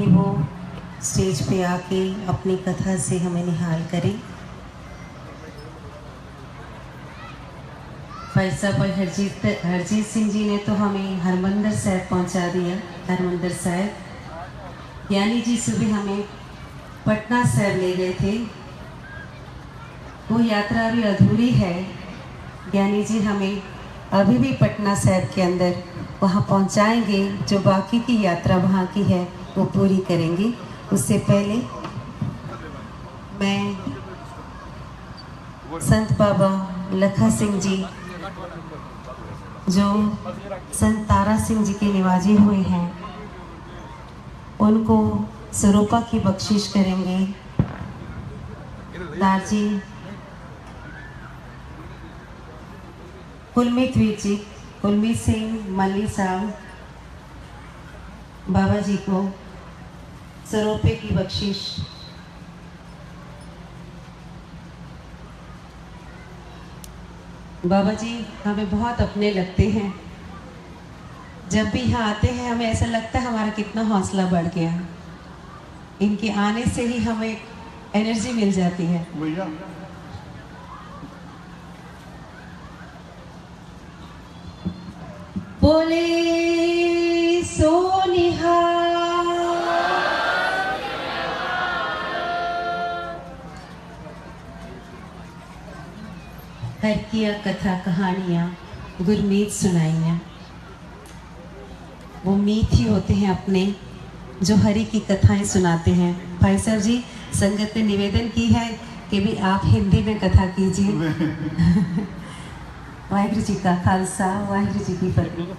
कि वो स्टेज पे आके अपनी कथा से हमें निहाल करें। फैसला पर हरजीत सिंह जी ने तो हमें हरमंदिर साहिब पहुंचा दिया। हरमंदिर साहिब ज्ञानी जी सुबह हमें पटना साहिब ले गए थे। वो यात्रा अभी अधूरी है। ज्ञानी जी हमें अभी भी पटना साहिब के अंदर वहाँ पहुँचाएंगे। जो बाकी की यात्रा वहाँ की है वो पूरी करेंगे। उससे पहले मैं संत बाबा लखा सिंह जी जो संत तारा सिंह जी के निवाजी हुए हैं उनको स्वरूपा की बख्शिश करेंगे। दारजी कुलमीत सिंह मल्ली साहब बाबा जी को स्वरूपे की बख्शिश। बाबा जी हमें बहुत अपने लगते हैं। जब भी यहाँ आते हैं हमें ऐसा लगता है हमारा कितना हौसला बढ़ गया। इनके आने से ही हमें एनर्जी मिल जाती है। बोले सोनिहा हर किया कथा कहानियाँ गुरमीत सुनाइयाँ। वो मीत ही होते हैं अपने जो हरि की कथाएं सुनाते हैं। भाई साहब जी संगत ने निवेदन की है कि भी आप हिंदी में कथा कीजिए। वाहिगुरु जी का खालसा वाहिगुरु जी की फतेह।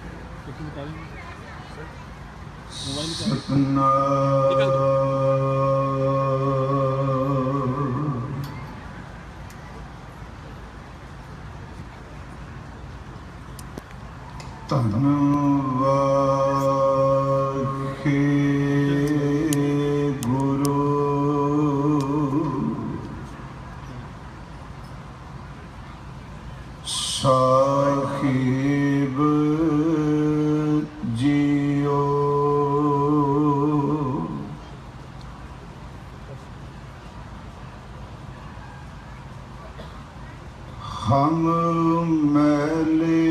साहिब जियो हम मैले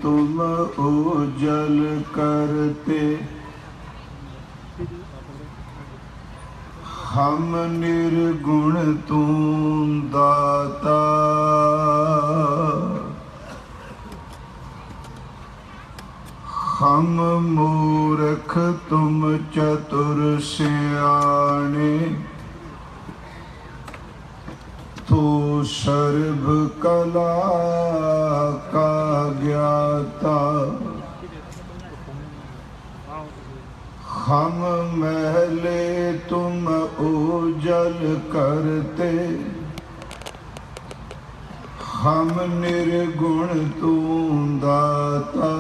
तुम उजल करते, हम निर्गुण तुम दाता। हम मूर्ख तुम चतुर सियाने, तू सर्व कला का ज्ञाता। हम मैले तुम उजल करते, हम निर्गुण तू दाता।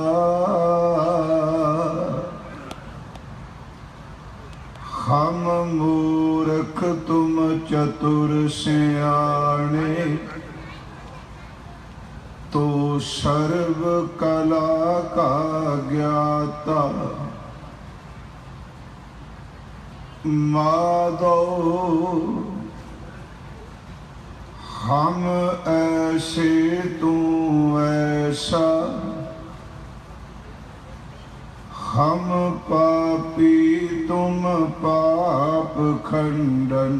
हम मूर्ख तुम चतुर सियाने, तो सर्व कला का ज्ञाता। माधो हम ऐसे तू ऐसा, हम पापी तुम पाप खंडन।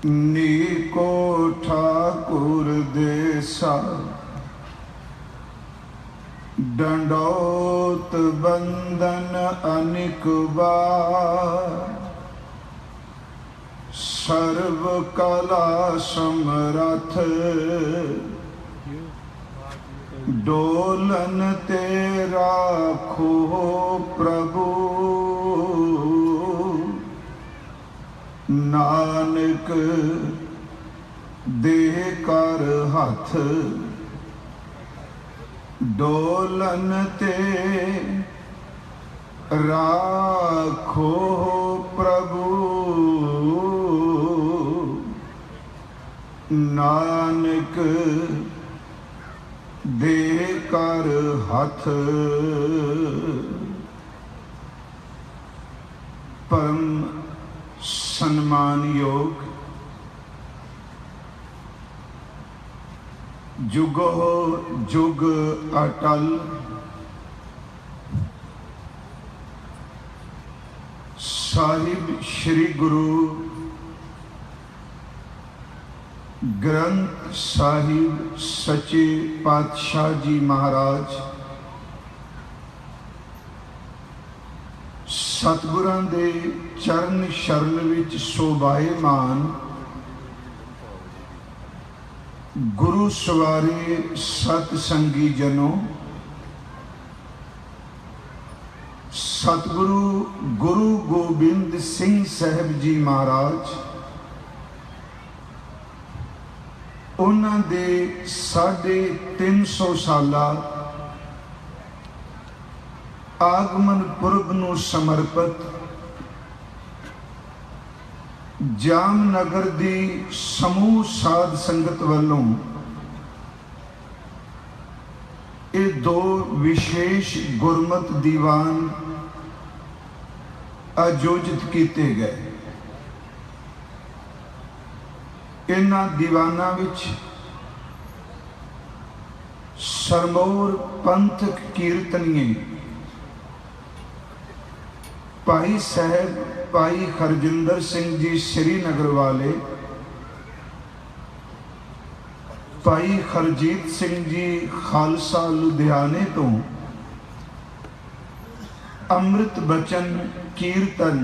नीको ठाकुर देसा, दंडोत बंदन अनिक बार। सर्व कला समरथ, डोलन तेरा खो प्रभु। नानक दे कर हथ, डोलन ते राखो प्रभु। नानक दे कर हथ, परम सन्मान योग जुगो जुग अटल साहिब श्री गुरु ग्रंथ साहिब सच्चे पातशाह जी महाराज सतगुरां दे चरण शरण विच शोभाएमान गुरु सवारे सतसंगी जनों, सतगुरु गुरु गोबिंद सिंह साहब जी महाराज उन्हां दे 350 साला आगमन पुरब नूं समर्पित जामनगर दी समूह साध संगत वालों ये 2 विशेष गुरमत दीवान आयोजित किए गए। इन्हां दीवानां विच सरमौर पंथक कीर्तनीए भाई साहब भाई हरजिंदर सिंह जी श्रीनगर वाले, भाई हरजीत सिंह जी खालसा लुधियाने तो अमृत बचन कीर्तन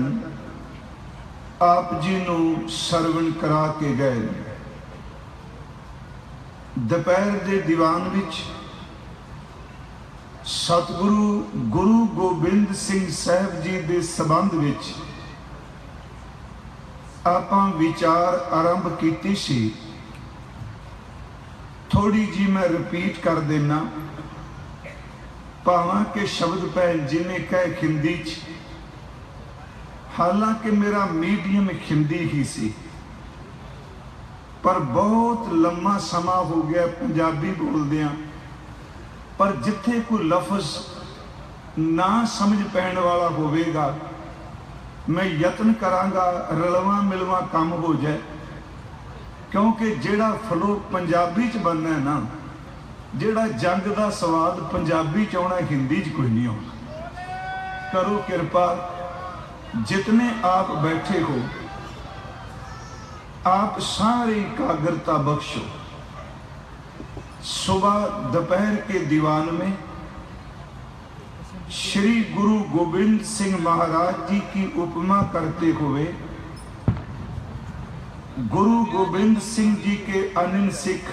आप जी नूं सरवण करा के गए। दोपहर के दीवान विच सतगुरु गुरु गोबिंद सिंह साहब जी के संबंध विच आपां विचार आरंभ कीती सी। थोड़ी जी मैं रिपीट कर देना, भावां के शब्द भैन जी ने कहे हिंदी च, हालांकि मेरा मीडियम हिंदी ही सी, पर बहुत लम्मा समा हो गया पंजाबी बोलदियां, पर जिथे कोई लफज ना समझ पैण वाला होवेगा मैं यत्न करांगा रलवा मिलवा काम हो जाए, क्योंकि जेड़ा फ्लो पंजाबी च बनना है ना, जेड़ा जंग का स्वाद पंजाबी च आना हिंदी च कोई नहीं आना। करो कृपा, जितने आप बैठे हो आप सारी एकाग्रता बख्शो। सुबह दोपहर के दीवान में श्री गुरु गोबिंद सिंह महाराज जी की उपमा करते हुए गुरु गोबिंद सिंह जी के अनन्य सिख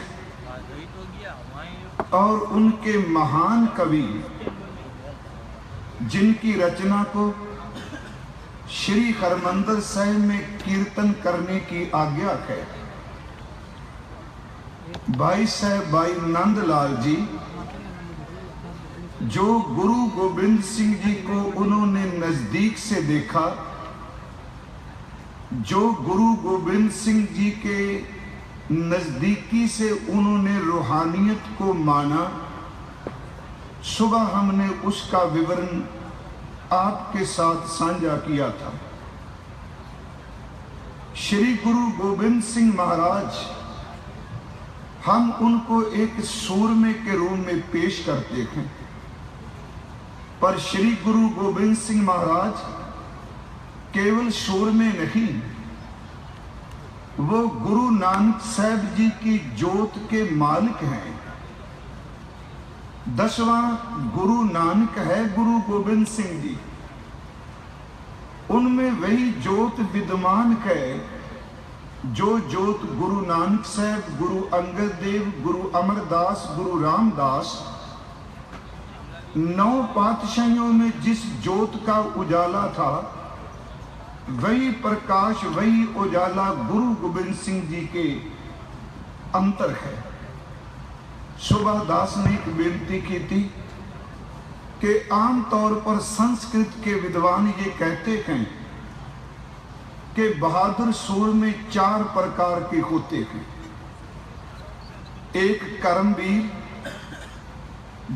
और उनके महान कवि जिनकी रचना को श्री हरमंदिर साहिब में कीर्तन करने की आज्ञा है, भाई साहब भाई नंदलाल जी, जो गुरु गोबिंद सिंह जी को उन्होंने नजदीक से देखा, जो गुरु गोबिंद सिंह जी के नजदीकी से उन्होंने रूहानियत को माना, सुबह हमने उसका विवरण आपके साथ साझा किया था। श्री गुरु गोबिंद सिंह महाराज, हम उनको एक सूरमे के रूप में पेश करते हैं, पर श्री गुरु गोबिंद सिंह महाराज केवल सूरमे नहीं, वो गुरु नानक साहब जी की जोत के मालिक हैं। 10वां गुरु नानक है गुरु गोबिंद सिंह जी, उनमें वही जोत विद्यमान है जो जोत गुरु नानक साहब, गुरु अंगद देव, गुरु अमरदास, गुरु रामदास 9 पातशाहियों में जिस ज्योत का उजाला था, वही प्रकाश, वही उजाला गुरु गोबिंद सिंह जी के अंतर है। सुबह दास ने एक बेनती की थी कि आम तौर पर संस्कृत के विद्वान ये कहते हैं कि बहादुर सूर में 4 प्रकार के होते हैं। एक कर्मवीर,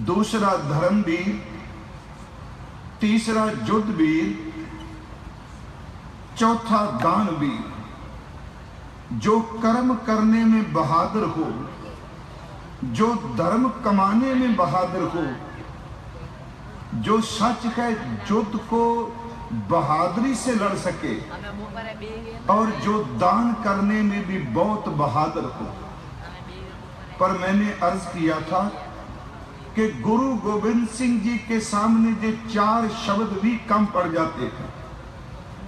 दूसरा धर्मवीर, तीसरा युद्धवीर चौथा दानवीर, जो कर्म करने में बहादुर हो, जो धर्म कमाने में बहादुर हो, जो सच है युद्ध को बहादुरी से लड़ सके और जो दान करने में भी बहुत बहादुर हो। पर मैंने अर्ज किया था कि गुरु गोबिंद सिंह जी के सामने जो 4 शब्द भी कम पड़ जाते थे,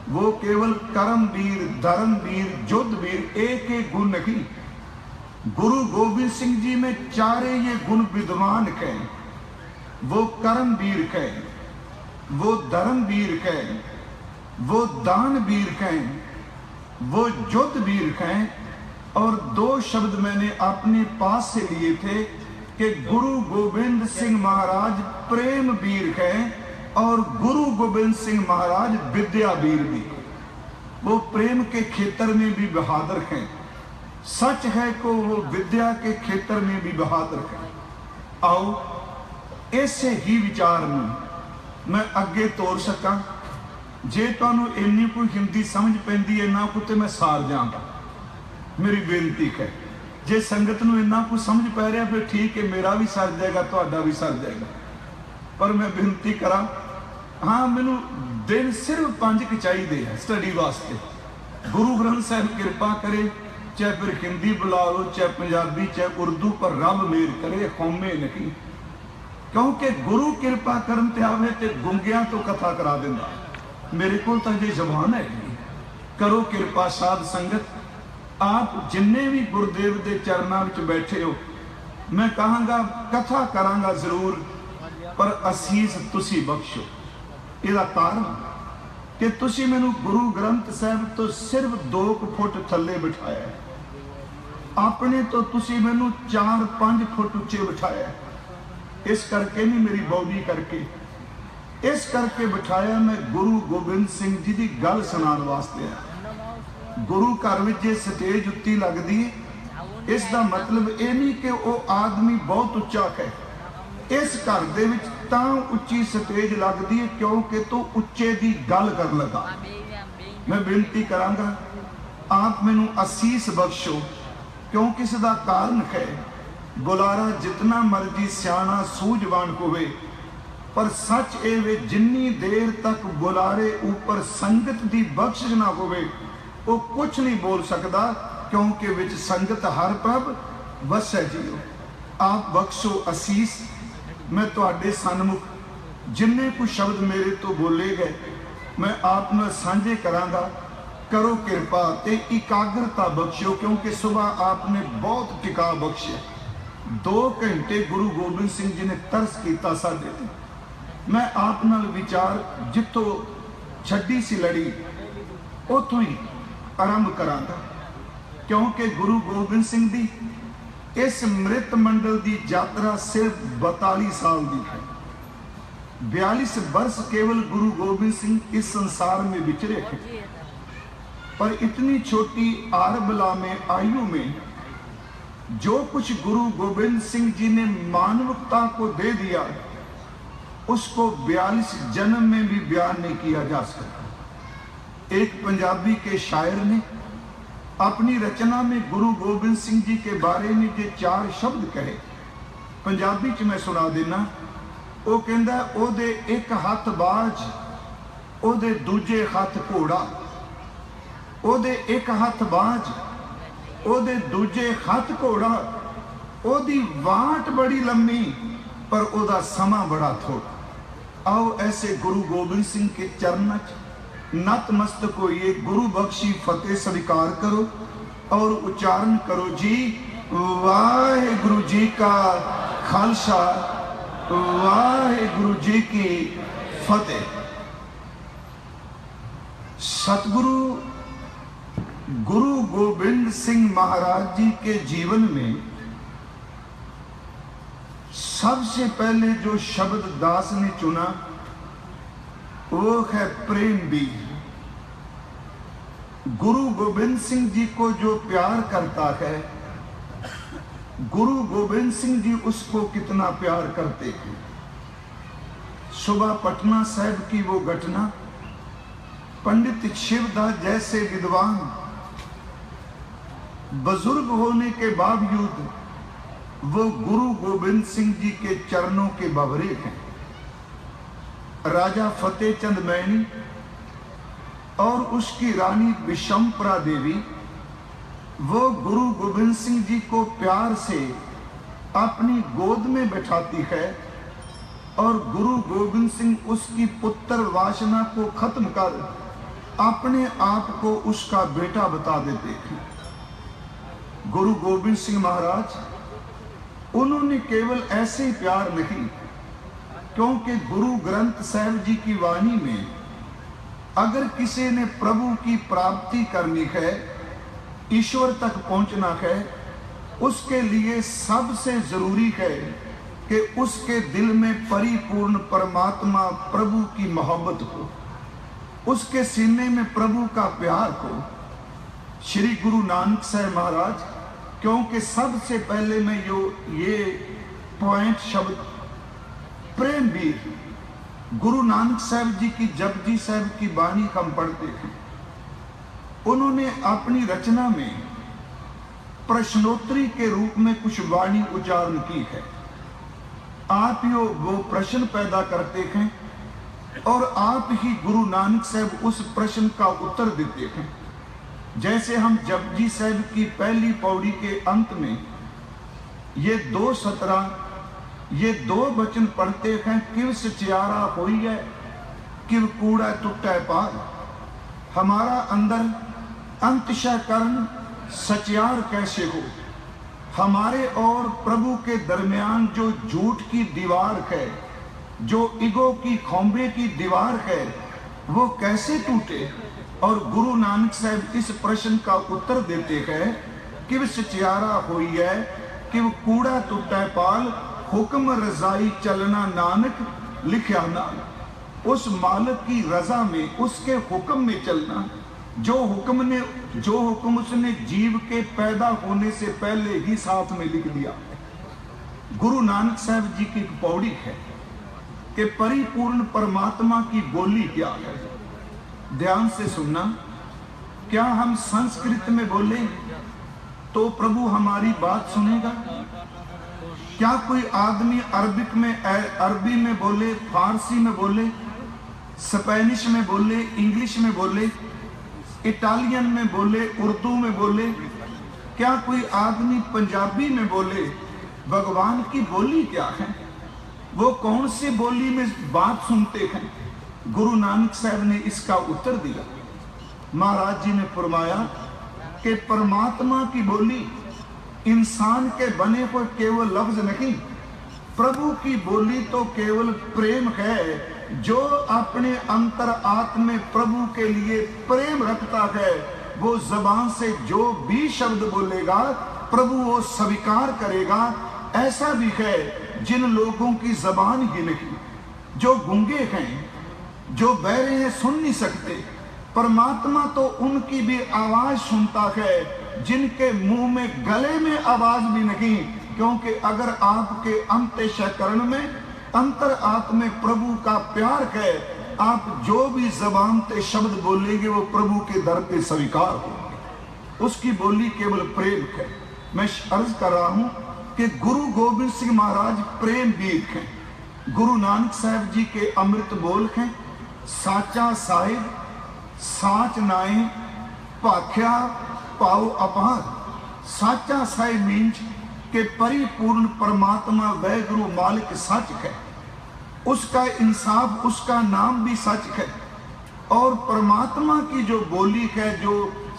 वो केवल कर्मवीर, धर्मवीर, युद्धवीर एक एक गुण नहीं, गुरु गोबिंद सिंह जी में 4 ये गुण विद्वान के, वो कर्मवीर के, वो धर्मवीर के, वो दानवीर के, वो युद्धवीर के। और 2 शब्द मैंने अपने पास से लिए थे कि गुरु गोबिंद सिंह महाराज प्रेम वीर है और गुरु गोबिंद सिंह महाराज विद्या वीर भी। वो प्रेम के क्षेत्र में भी बहादुर हैं, सच है कि वो विद्या के क्षेत्र में भी बहादुर हैं। आओ ऐसे ही विचार में मैं अगे तोड़ सका। जे तुहानू इन्नी कोई हिंदी समझ पैंदी है ना कुते मैं सार जाऊंगा, मेरी बेनती है। जे संगत नूं इन्ना कुछ समझ पै रहा फिर ठीक है, मेरा भी सर जाएगा, तुहाडा भी सर जाएगा। पर मैं बेनती करा, हाँ मैनू दिन सिर्फ 5 चाहिए स्टडी वास्ते। गुरु ग्रंथ साहिब कृपा करे, चाहे फिर हिंदी बुला लो, चाहे पंजाबी, चाहे उर्दू, पर रब मेहर करे, कौमे नहीं। क्योंकि गुरु कृपा करन ते आवे ते गुंगियां तो कथा करा दिंदा। मेरे को तो जे जबान है, करो कृपा साध संगत। आप जिन्ने भी गुरुदेव के चरणों में बैठे हो, मैं कहांगा कथा करांगा जरूर, पर असीस तुसी बख्शो। इसका कारण कि तुसी मैनू गुरु ग्रंथ साहिब तो सिर्फ 2 फुट थले बिठाया है, अपने तो तुसी मैनू 4-5 फुट उच्चे बिठाया है। इस करके नहीं मेरी बॉडी करके, इस करके बिठाया मैं गुरु गोबिंद सिंह जी की गल सुनाने वास्ते है। गुरु घर में जे स्टेज उत्ती लगती है, इसका मतलब ये नहीं कि वो आदमी बहुत उच्चा है। इस घर दे विच तां उच्ची स्टेज लगती है क्योंकि तू उच्चे की गल कर लगा। मैं बेनती करांगा, आप मैनू असीस बख्शो, क्योंकि इसका कारण है बुलारा जितना मर्जी सियाना सूझवान होवे, पर सच ए वे जिन्नी देर तक बुलारे ऊपर संगत की बख्शिश ना होवे, वो कुछ नहीं बोल सकता, क्योंकि विच संगत हर प्रभ वसै जीओ। आप बख्शो असीस। मैं तुहाडे सन्मुख जिन्ने कुछ शब्द मेरे तो बोले गए मैं आप नाल सांझे करांगा। करो कृपा ते एकाग्रता बख्शो, क्योंकि सुबह आपने बहुत टिका बख्शे। 2 घंटे गुरु गोबिंद सिंह जी ने तरस किया साडे ते। मैं आप नाल विचार जितों छड्डी सी लड़ी उतों ही आरंभ करांगा, क्योंकि गुरु गोबिंद सिंह दी इस मृत मंडल की यात्रा सिर्फ 42 साल की है। 42 वर्ष केवल गुरु गोबिंद सिंह इस संसार में विचरे हैं, पर इतनी छोटी आरबला में आयु में जो कुछ गुरु गोबिंद सिंह जी ने मानवता को दे दिया, उसको 42 जन्म में भी बयान नहीं किया जा सकता। एक पंजाबी के शायर ने अपनी रचना में गुरु गोबिंद सिंह जी के बारे में जो 4 शब्द कहे, पंजाबी च मैं सुना देना। वो कहंदा, ओदे एक हथ बाज, ओदे दूजे हथ घोड़ा, ओदे एक हथ बाज, ओदे दूजे हथ घोड़ा, ओदी वाट बड़ी लंबी पर ओदा समा बड़ा थोड़ा। आओ ऐसे गुरु गोबिंद सिंह के चरणों नतमस्तक होइए, गुरु बख्शी फतेह स्वीकार करो और उच्चारण करो जी वाहिगुरु जी का खालसा, वाहिगुरु जी की फतेह। सतगुरु गुरु गोबिंद सिंह महाराज जी के जीवन में सबसे पहले जो शब्द दास ने चुना वो है प्रेम वीर। गुरु गोबिंद सिंह जी को जो प्यार करता है, गुरु गोबिंद सिंह जी उसको कितना प्यार करते हैं। सुबह पटना साहिब की वो घटना पंडित शिवदास जैसे विद्वान बुजुर्ग होने के बावजूद वो गुरु गोविंद सिंह जी के चरणों के बबरे हैं। राजा फतेह चंद मैनी और उसकी रानी विशंपरा देवी वो गुरु गोविंद सिंह जी को प्यार से अपनी गोद में बैठाती है और गुरु गोविंद सिंह उसकी पुत्र वासना को खत्म कर अपने आप को उसका बेटा बता देते हैं। गुरु गोविंद सिंह महाराज उन्होंने केवल ऐसे ही प्यार नहीं, क्योंकि गुरु ग्रंथ साहिब जी की वाणी में अगर किसी ने प्रभु की प्राप्ति करनी है, ईश्वर तक पहुंचना है, उसके लिए सबसे जरूरी है कि उसके दिल में परिपूर्ण परमात्मा प्रभु की मोहब्बत हो, उसके सीने में प्रभु का प्यार हो। श्री गुरु नानक साहब महाराज, क्योंकि सबसे पहले मैं ये पॉइंट शब्द प्रेम वीर गुरु नानक साहब जी की जपजी साहब की वाणी हम पढ़ते हैं। उन्होंने अपनी रचना में प्रश्नोत्तरी के रूप में कुछ वाणी उच्चारण की है। आप ही वो प्रश्न पैदा करते हैं और आप ही गुरु नानक साहब उस प्रश्न का उत्तर देते हैं। जैसे हम जपजी साहब की पहली पौड़ी के अंत में ये 2:17 ये 2 वचन पढ़ते हैं, किव सचियारा होई है, किव कूड़ा टुटा पार। हमारा अंदर अंतशः करण सचियार कैसे हो, हमारे और प्रभु के दरमियान जो झूठ की दीवार है, जो ईगो की खौंबे की दीवार है, वो कैसे टूटे। और गुरु नानक साहब इस प्रश्न का उत्तर देते हैं, किव सचियारा होई है, किव कूड़ा टुटा पाल, हुक्म रजाई चलना नानक लिखा नाम। उस मालिक की रजा में, उसके हुक्म में चलना, जो हुक्म उसने जीव के पैदा होने से पहले ही साथ में लिख दिया। गुरु नानक साहब जी की एक पौड़ी है कि परिपूर्ण परमात्मा की बोली क्या है। ध्यान से सुनना, क्या हम संस्कृत में बोले तो प्रभु हमारी बात सुनेगा? क्या कोई आदमी अरबी में बोले, फारसी में बोले, स्पेनिश में बोले, इंग्लिश में बोले, इटालियन में बोले, उर्दू में बोले, क्या कोई आदमी पंजाबी में बोले, भगवान की बोली क्या है? वो कौन सी बोली में बात सुनते हैं? गुरु नानक साहब ने इसका उत्तर दिया। महाराज जी ने फरमाया कि परमात्मा की बोली इंसान के बने हुए केवल लफ्ज नहीं, प्रभु की बोली तो केवल प्रेम है। जो अपने अंतर आत्म में प्रभु के लिए प्रेम रखता है, वो जबान से जो भी शब्द बोलेगा प्रभु वो स्वीकार करेगा। ऐसा भी है जिन लोगों की जबान ही नहीं, जो गूंगे हैं, जो बहरे हैं, सुन नहीं सकते, परमात्मा तो उनकी भी आवाज सुनता है जिनके मुंह में, गले में आवाज भी नहीं। क्योंकि अगर आपके अंतःकरण में, अंतर आत्मा में प्रभु का प्यार है, आप जो भी जबान से शब्द बोलेंगे वो प्रभु के दर पे स्वीकार होंगे। उसकी बोली केवल प्रेम है। मैं अर्ज कर रहा हूं कि गुरु गोविंद सिंह महाराज प्रेम वीर हैं। गुरु नानक साहब जी के अमृत बोल हैं, साचा साहिब साच नाए भाख्या पाओ अपार। साचा साहिब मीन्स के परिपूर्ण परमात्मा वह गुरु मालिक सच है, उसका इंसाफ, उसका नाम भी सच है। और परमात्मा की जो बोली है, जो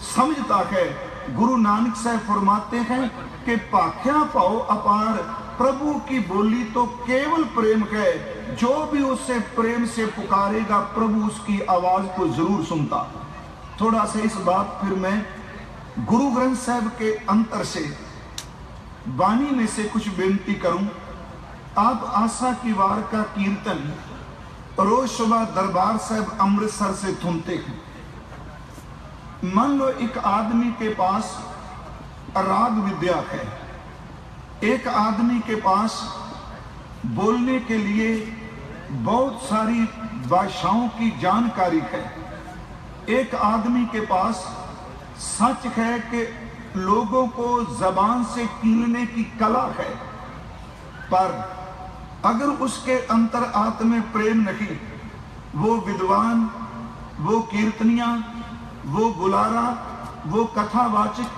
समझता है, गुरु नानक साहब फरमाते हैं कि भाख्या पाओ अपार। प्रभु की बोली तो केवल प्रेम है। जो भी उससे प्रेम से पुकारेगा प्रभु उसकी आवाज को जरूर सुनता। थोड़ा सा इस बात फिर मैं गुरु ग्रंथ साहब के अंतर से, वाणी में से कुछ बेनती करूं। आप आशा की वार का कीर्तन रोज सुबह दरबार साहब अमृतसर से सुनते हैं। मान लो एक आदमी के पास राग विद्या है, एक आदमी के पास बोलने के लिए बहुत सारी भाषाओं की जानकारी है, एक आदमी के पास सच है कि लोगों को जबान से कीलने की कला है, पर अगर उसके अंतर आत्म में प्रेम नहीं, वो विद्वान, वो कीर्तनिया, वो बुलारा, वो कथावाचक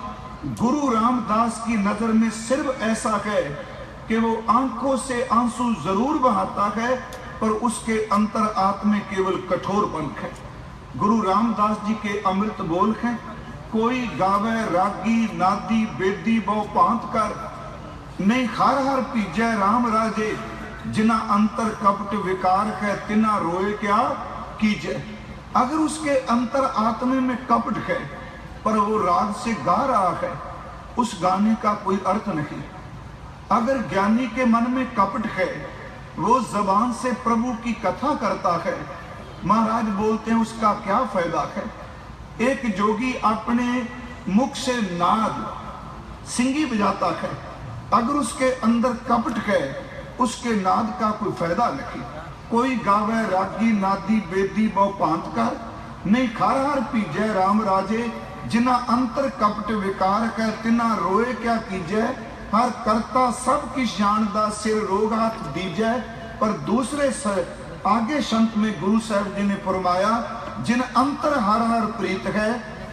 गुरु रामदास की नजर में सिर्फ ऐसा है कि वो आंखों से आंसू जरूर बहाता है, पर उसके अंतर आत्म में केवल कठोरपन है। गुरु रामदास जी के अमृत बोल हैं, कोई गावे रागी नादी बेदी बहु पांत कर, नहीं हर हर पीजै राम राजे, जिना अंतर कपट विकार है तिना रोए क्या कीजै। अगर उसके अंतर आत्मे में कपट है पर वो राग से गा रहा है, उस गाने का कोई अर्थ नहीं। अगर ज्ञानी के मन में कपट है, वो जबान से प्रभु की कथा करता है, महाराज बोलते हैं उसका क्या फायदा है। एक जोगी अपने मुख से नाद सिंगी बजाता है, अगर उसके अंदर कपट है, उसके नाद का कोई फायदा नहीं। कोई गावे रागी नादी बेदी बहु पांत कर, नहीं हर हर पीजै राम राजे, जिना अंतर कपट विकार है तिना रोए क्या कीजै। हर करता सब की शान दा सिर रोग हाथ दीजै। पर दूसरे आगे संत में गुरु साहब जी ने फरमाया, जिन अंतर हर हर प्रीत है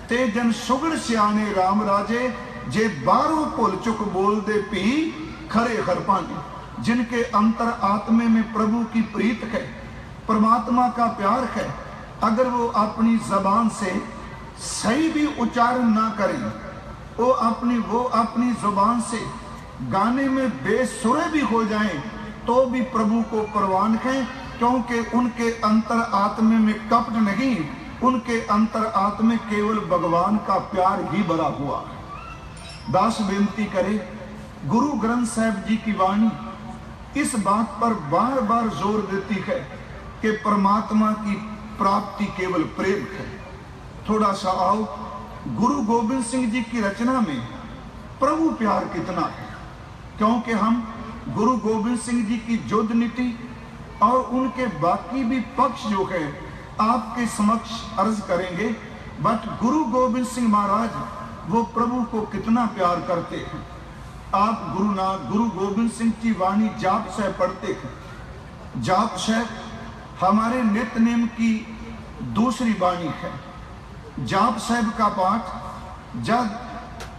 ते जन सुगड़ सियाने राम राजे, जे बारों भुल चुक बोल दे पी खरे खरपाने। जिनके अंतर आत्मे में प्रभु की प्रीत है, परमात्मा का प्यार है, अगर वो अपनी जबान से सही भी उच्चारण ना करें, वो अपनी जुबान से गाने में बेसुरे भी हो जाएं, तो भी प्रभु को परवान है, क्योंकि उनके अंतर आत्मे में कपट नहीं, उनके अंतर आत्मे केवल भगवान का प्यार ही भरा हुआ है। दास बेनती करे, गुरु ग्रंथ साहिब जी की वाणी इस बात पर बार बार जोर देती है कि परमात्मा की प्राप्ति केवल प्रेम है। थोड़ा सा आओ, गुरु गोविंद सिंह जी की रचना में प्रभु प्यार कितना है, क्योंकि हम गुरु गोविंद सिंह जी की युद्ध नीति और उनके बाकी भी पक्ष जो है आपके समक्ष अर्ज करेंगे। बट गुरु गोविंद सिंह महाराज वो प्रभु को कितना प्यार करते हैं। आप गुरु गोविंद सिंह की वाणी जाप साहब पढ़ते हैं। जाप साहब हमारे नित्य नेम की दूसरी वाणी है। जाप साहब का पाठ जब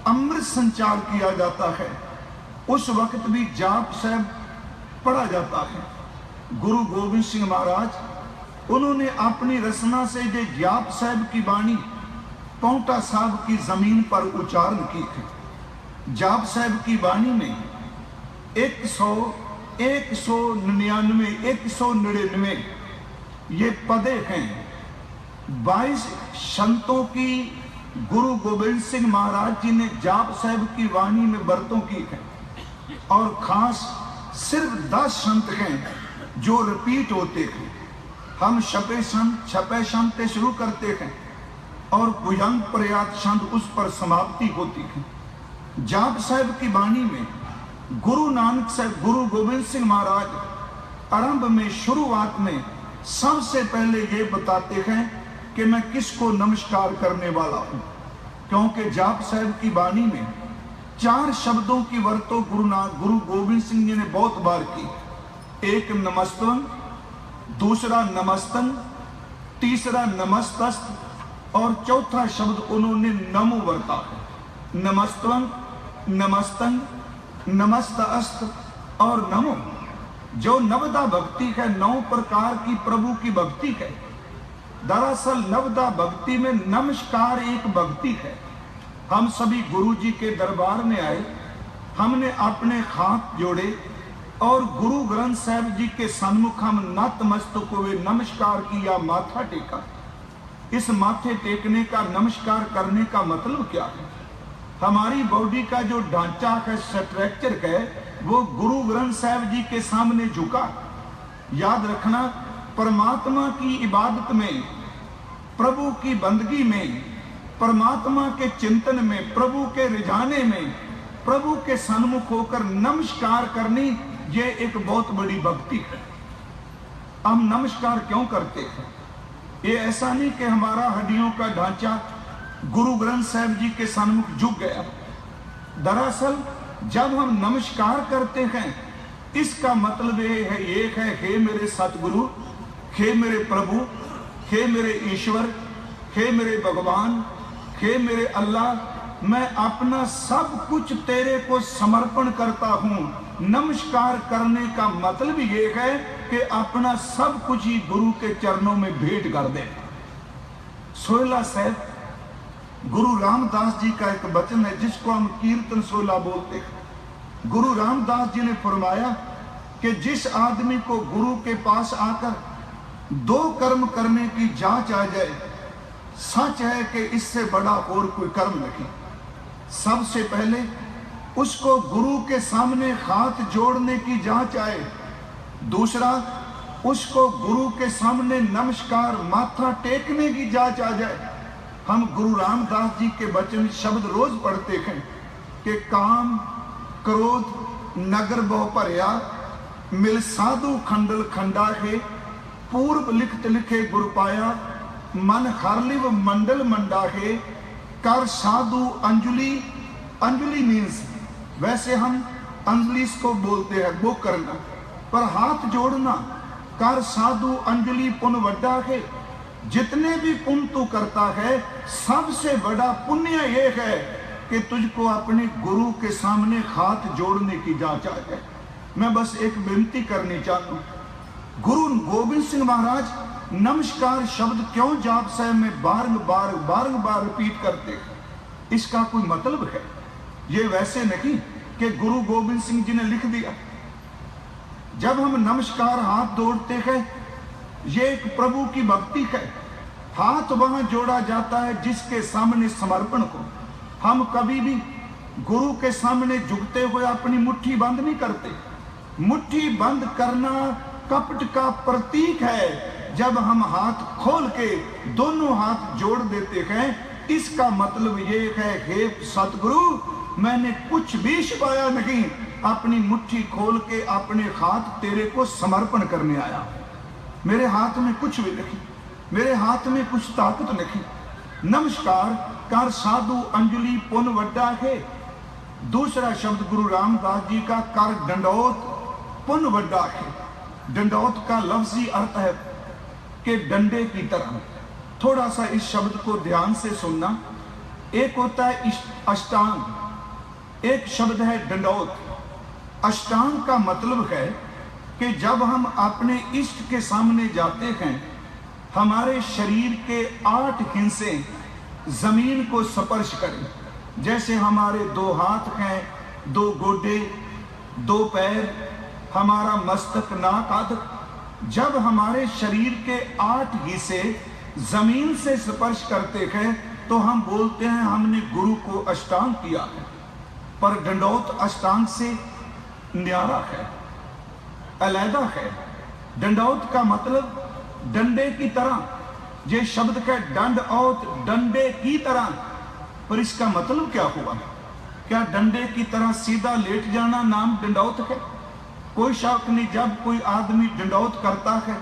अमृत संचार किया जाता है, उस वक्त भी जाप साहब पढ़ा जाता है। गुरु गोविंद सिंह महाराज उन्होंने अपनी रचना से जो जाप साहब की वाणी पौंटा साहब की जमीन पर उच्चारण की है। जाप साहब की वाणी में 199 ये पदे हैं। 22 संतों की गुरु गोविंद सिंह महाराज जी ने जाप साहब की वाणी में बरतों की है, और खास सिर्फ 10 संत हैं जो रिपीट होते हैं। हम छपे संत शुरू करते हैं और भुजंग प्रयात संत उस पर समाप्ति होती है। जाप साहब की वाणी में गुरु नानक साहब गुरु गोविंद सिंह महाराज आरंभ में शुरुआत में सबसे पहले ये बताते हैं कि मैं किसको नमस्कार करने वाला हूं, क्योंकि जाप साहब की वाणी में 4 शब्दों की वर्तों गुरु गोविंद सिंह जी ने बहुत बार की। एक नमस्तवन, दूसरा नमस्तन, तीसरा नमस्तस्त और चौथा शब्द उन्होंने नमो वर्ता है। नमस्तवन, नमस्तन, नमस्तअस्त और नमो, जो नवदा भक्ति है, 9 प्रकार की प्रभु की भक्ति है। दरअसल नवदा भक्ति में नमस्कार एक भक्ति है। हम सभी गुरु जी के दरबार में आए, हमने अपने हाथ जोड़े और गुरु ग्रंथ साहब जी के सन्मुख हम नतमस्तक हुए, नमस्कार किया, माथा टेका। इस माथे टेकने का, नमस्कार करने का मतलब क्या है? हमारी बॉडी का जो ढांचा है, स्ट्रक्चर है, वो गुरु ग्रंथ साहब जी के सामने झुका। याद रखना, परमात्मा की इबादत में, प्रभु की बंदगी में, परमात्मा के चिंतन में, प्रभु के रिझाने में, प्रभु के सन्मुख होकर नमस्कार करनी, ये एक बहुत बड़ी भक्ति है। हम नमस्कार क्यों करते हैं? ये ऐसा नहीं कि हमारा हड्डियों का ढांचा गुरु ग्रंथ साहिब जी के सन्मुख झुक गया। दरअसल जब हम नमस्कार करते हैं, इसका मतलब ये है, एक है, हे मेरे सतगुरु, हे मेरे प्रभु, हे मेरे ईश्वर, हे मेरे भगवान, हे मेरे अल्लाह, मैं अपना सब कुछ तेरे को समर्पण करता हूं। नमस्कार करने का मतलब ये है कि अपना सब कुछ ही गुरु के चरणों में भेंट कर दे। सोहला साहब गुरु रामदास जी का एक वचन है जिसको हम कीर्तन सोहला बोलते हैं। गुरु रामदास जी ने फरमाया कि जिस आदमी को गुरु के पास आकर 2 कर्म करने की जांच आ जाए, सच है कि इससे बड़ा और कोई कर्म नहीं। सबसे पहले उसको गुरु के सामने हाथ जोड़ने की जांच आए, दूसरा उसको गुरु के सामने नमस्कार माथा टेकने की जांच आ जाए। हम गुरु रामदास जी के वचन शब्द रोज पढ़ते हैं कि काम क्रोध नगर बहु भरिया, मिल साधु खंडल खंडा है, पूर्व लिखत लिखे गुरु पाया, मन हरलिव मंडल मंडा है, कर साधु अंजलि। अंजलि मीन्स, वैसे हम अंजलि को बोलते हैं वो करना, पर हाथ जोड़ना। कर साधु अंजलि पुण्य वड्डा है। जितने भी पुण्य तू करता है, सबसे बड़ा पुण्य ये है कि तुझको अपने गुरु के सामने हाथ जोड़ने की जांच आ जाए। मैं बस एक विनती करनी चाहता हूं, गुरु गोविंद सिंह महाराज नमस्कार शब्द क्यों जाप साहब में बार रिपीट करते हैं? इसका कोई मतलब है? ये वैसे नहीं कि गुरु गोविंद सिंह जी ने लिख दिया। जब हम नमस्कार हाथ जोड़ते हैं, ये एक प्रभु की भक्ति है। हाथ वहां जोड़ा जाता है जिसके सामने समर्पण को। हम कभी भी गुरु के सामने झुकते हुए अपनी मुट्ठी बंद नहीं करते। मुट्ठी बंद करना कपट का प्रतीक है। जब हम हाथ खोल के दोनों हाथ जोड़ देते हैं, इसका मतलब ये है, हे सतगुरु, मैंने कुछ भी छिपाया नहीं, अपनी मुट्ठी खोल के अपने हाथ तेरे को समर्पण करने आया। मेरे हाथ में कुछ भी नहीं, मेरे हाथ में कुछ ताकत नहीं। नमस्कार कर साधु अंजलि पुण्य वड्डा है। दूसरा शब्द गुरु रामदास जी का कर दंडौत पुण्य वड्डा है। दंडौत का लफ्जी अर्थ है कि डंडे की तरह। थोड़ा सा इस शब्द को ध्यान से सुनना। एक होता है अष्टांग, एक शब्द है दंडौत। अष्टांग का मतलब है कि जब हम अपने इष्ट के सामने जाते हैं, हमारे शरीर के 8 हिस्से जमीन को स्पर्श करें। जैसे हमारे 2 हाथ हैं, 2 गोडे, 2 पैर, हमारा मस्तक, नाक आदि। जब हमारे शरीर के 8 हिस्से जमीन से स्पर्श करते हैं तो हम बोलते हैं हमने गुरु को अष्टांग किया है। पर दंडौत अष्टांग से न्यारा है, अलहदा है। दंडौत का मतलब डंडे की तरह। ये शब्द का दंड औत, डंडे की तरह। पर इसका मतलब क्या हुआ? क्या डंडे की तरह सीधा लेट जाना नाम दंडौत है? कोई शक नहीं, जब कोई आदमी दंडौत करता है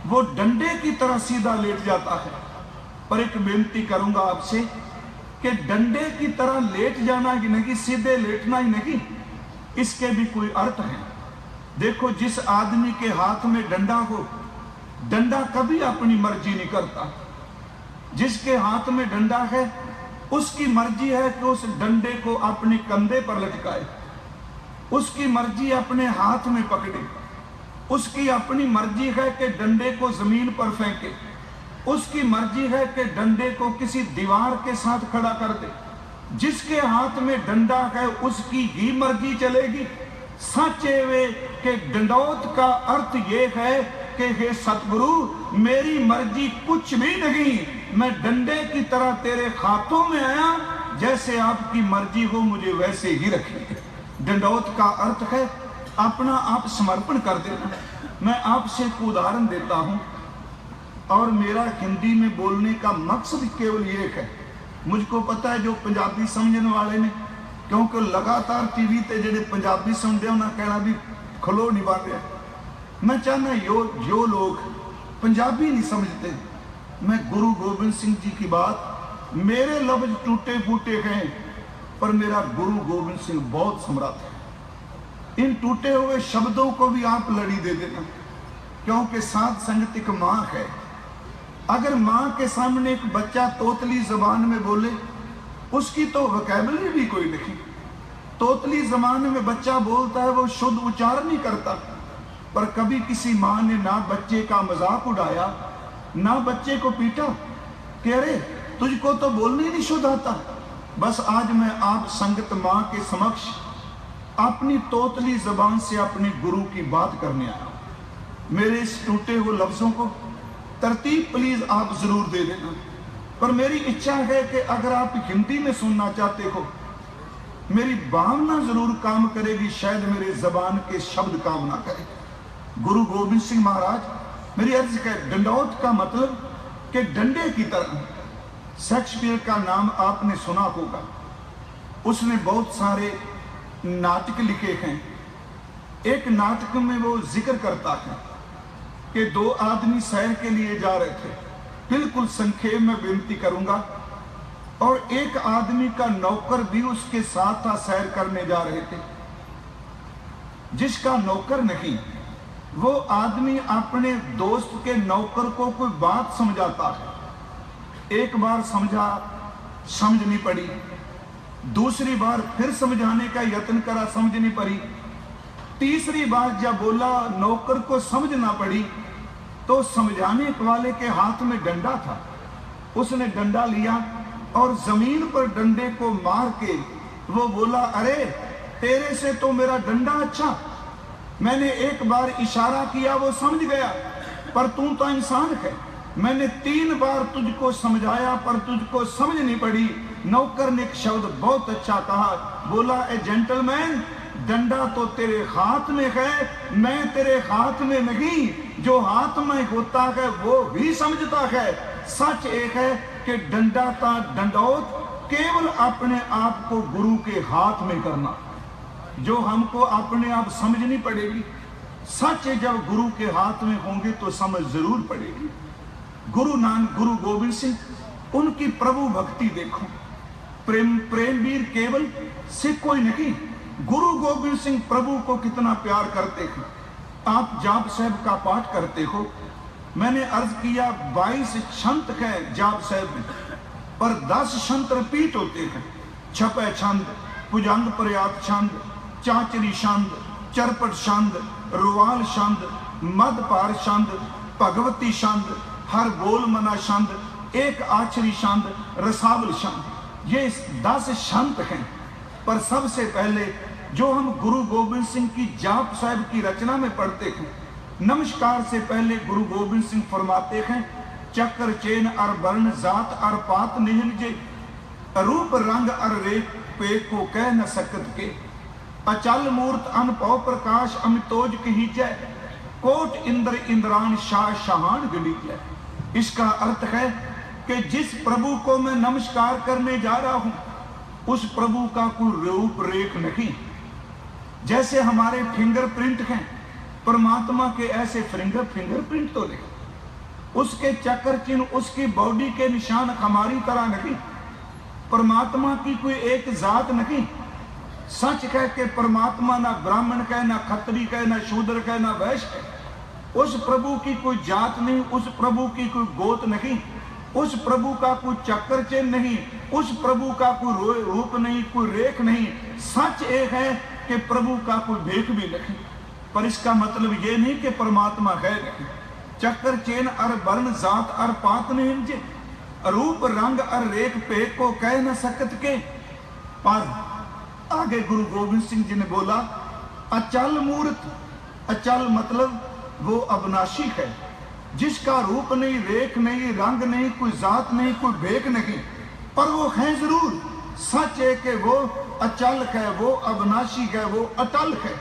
वो डंडे की तरह सीधा लेट जाता है। पर एक बेनती करूंगा आपसे कि डंडे की तरह लेट जाना ही नहीं, सीधे लेटना ही नहीं, इसके भी कोई अर्थ है। देखो, जिस आदमी के हाथ में डंडा हो, डंडा कभी अपनी मर्जी नहीं करता। जिसके हाथ में डंडा है उसकी मर्जी है कि उस डंडे को अपने कंधे पर लटकाए, उसकी मर्जी अपने हाथ में पकड़े, उसकी अपनी मर्जी है कि डंडे को जमीन पर फेंके, उसकी मर्जी है कि डंडे को किसी दीवार के साथ खड़ा कर दे। जिसके हाथ में डंडा है उसकी ही मर्जी चलेगी। सच है वे कि दंडौत का अर्थ ये है कि हे सतगुरु, मेरी मर्जी कुछ भी नहीं, मैं डंडे की तरह तेरे हाथों में आया, जैसे आपकी मर्जी हो मुझे वैसे ही रखिए। दंडौत का अर्थ है अपना आप समर्पण कर देना। मैं आपसे एक उदाहरण देता हूं, और मेरा हिंदी में बोलने का मकसद केवल ये है। मुझको पता है जो पंजाबी समझने वाले ने, क्योंकि लगातार टीवी ते जेडे पंजाबी सुनते उन्हें कहना भी खलो नहीं बन रहा। मैं चाहना जो लोग पंजाबी नहीं समझते मैं गुरु गोबिंद सिंह जी की बात, मेरे लफ्ज टूटे फूटे हैं पर मेरा गुरु गोबिंद सिंह बहुत समर्थ है। इन टूटे हुए शब्दों को भी आप लड़ी दे देना, क्योंकि साध संगत एक माँ है। अगर माँ के सामने एक बच्चा तोतली जबान में बोले, उसकी तो वोकैबुलरी भी कोई नहीं। तोतली जबान में बच्चा बोलता है, वो शुद्ध उच्चारण नहीं करता। पर कभी किसी माँ ने ना बच्चे का मजाक उड़ाया, ना बच्चे को पीटा कि अरे तुझको तो बोलने नहीं शुद्ध आता। बस आज मैं आप संगत माँ के समक्ष अपनी तोतली जबान से अपने गुरु की बात करने आया हूं। मेरे इस टूटे हुए लफ्जों को तरतीब प्लीज आप जरूर दे देना। पर मेरी इच्छा है कि अगर आप हिंदी में सुनना चाहते हो, मेरी भावना जरूर काम करेगी, शायद मेरे जबान के शब्द काम ना करें। गुरु गोबिंद सिंह महाराज, मेरी अर्ज है, डंडौत का मतलब कि डंडे की तरह। शेक्सपियर का नाम आपने सुना होगा, उसने बहुत सारे नाटक लिखे हैं। एक नाटक में वो जिक्र करता है कि दो आदमी सैर के लिए जा रहे थे। बिल्कुल संक्षेप में विनती करूंगा। और एक आदमी का नौकर भी उसके साथ था, सैर करने जा रहे थे। जिसका नौकर नहीं, वो आदमी अपने दोस्त के नौकर को कोई बात समझाता है। एक बार समझा, समझ नहीं पड़ी। दूसरी बार फिर समझाने का यत्न करा, समझ नहीं पड़ी। तीसरी बार जब बोला, नौकर को समझ ना पड़ी, तो समझाने वाले के हाथ में डंडा था। उसने डंडा लिया और जमीन पर डंडे को मार के वो बोला, अरे तेरे से तो मेरा डंडा अच्छा। मैंने एक बार इशारा किया, वो समझ गया, पर तू तो इंसान है। मैंने 3 बार तुझको समझाया पर तुझको समझ नहीं पड़ी। नौकर ने एक शब्द बहुत अच्छा कहा, बोला, ए जेंटलमैन, डंडा तो तेरे हाथ में है, मैं तेरे हाथ में नहीं। जो हाथ में होता है वो भी समझता है। सच एक है कि डंडा का डंडौत केवल अपने आप को गुरु के हाथ में करना, जो हमको अपने आप समझनी पड़ेगी। सच है, जब गुरु के हाथ में होंगे तो समझ जरूर पड़ेगी। गुरु नानक, गुरु गोबिंद सिंह, उनकी प्रभु भक्ति देखो। प्रेम वीर केवल सिख कोई नहीं, गुरु गोबिंद सिंह प्रभु को कितना प्यार करते हैं। आप जाप साहब का पाठ करते हो, मैंने अर्ज किया 22 छंद है जाप साहब में, पर 10 छंद रिपीट होते हैं। छपे छंद, भुजंग प्रयात छंद, चाचरी छंद, चरपट छंद, रुवाल छंद, मदपार छंद, भगवती छंद, हर बोल मना छंद, एक आचरी छंद, रसावल छंद। ये 10 छंद हैं। पर सबसे पहले जो हम गुरु गोबिंद सिंह की जाप साहब की रचना में पढ़ते हैं, नमस्कार से पहले गुरु गोबिंद सिंह फरमाते हैं, चक्र चेन अर वर्ण जात अर पात निहिरजे, रूप रंग अर रेख पे को कह न सकत के, अचल मूर्त अनपौ प्रकाश अमितोज कहीजै, कोट इंद्र इंद्रान शाह शाहान गलीजै। इसका अर्थ है कि जिस प्रभु को मैं नमस्कार करने जा रहा हूं, उस प्रभु का कोई रूप रेख नहीं। जैसे हमारे फिंगरप्रिंट हैं, परमात्मा के ऐसे फिंगरप्रिंट तो नहीं। उसके चक्र चिन्ह, उसकी बॉडी के निशान हमारी तरह नहीं। परमात्मा की कोई एक जात नहीं। सच कह के परमात्मा ना ब्राह्मण कहे, ना खत्री कहे, ना शूद्र कहे, ना वैश्य कहे। उस प्रभु की कोई जात नहीं, उस प्रभु की कोई गोत नहीं, उस प्रभु का कोई चक्र चिन्ह नहीं, उस प्रभु का कोई रूप नहीं, कोई रेख नहीं। सच एक है कि प्रभु का कोई भेख भी नहीं। पर इसका मतलब ये नहीं कि परमात्मा है नहीं। चक्र चेन अर वर्ण जात अर पात नहीं, रूप रंग अर रेख पे को कह न सकत के। पर आगे गुरु गोबिंद सिंह जी ने बोला, अचल मूर्त। अचल मतलब वो अविनाशी है, जिसका रूप नहीं, रेख नहीं, रंग नहीं, कोई जात नहीं, कोई भेख नहीं, पर वो है जरूर। सच है कि वो अचल है, वो अविनाशी है, वो अटल है।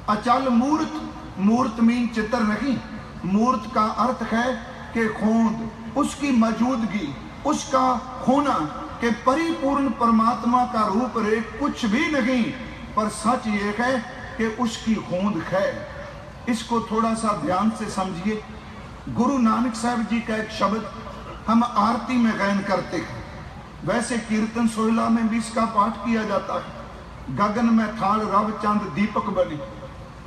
अचल मूर्त, मूर्त मीन चित्र नहीं। मूर्त का अर्थ है कि खोद, उसकी मौजूदगी, उसका होना, कि परिपूर्ण परमात्मा का रूप रेख कुछ भी नहीं। पर सच ये है कि उसकी होंद है। इसको थोड़ा सा ध्यान से समझिए। गुरु नानक साहब जी का एक शब्द हम आरती में गायन करते हैं। वैसे कीर्तन सोहला में भी इसका पाठ किया जाता है। गगन में थाल रव चंद दीपक बने,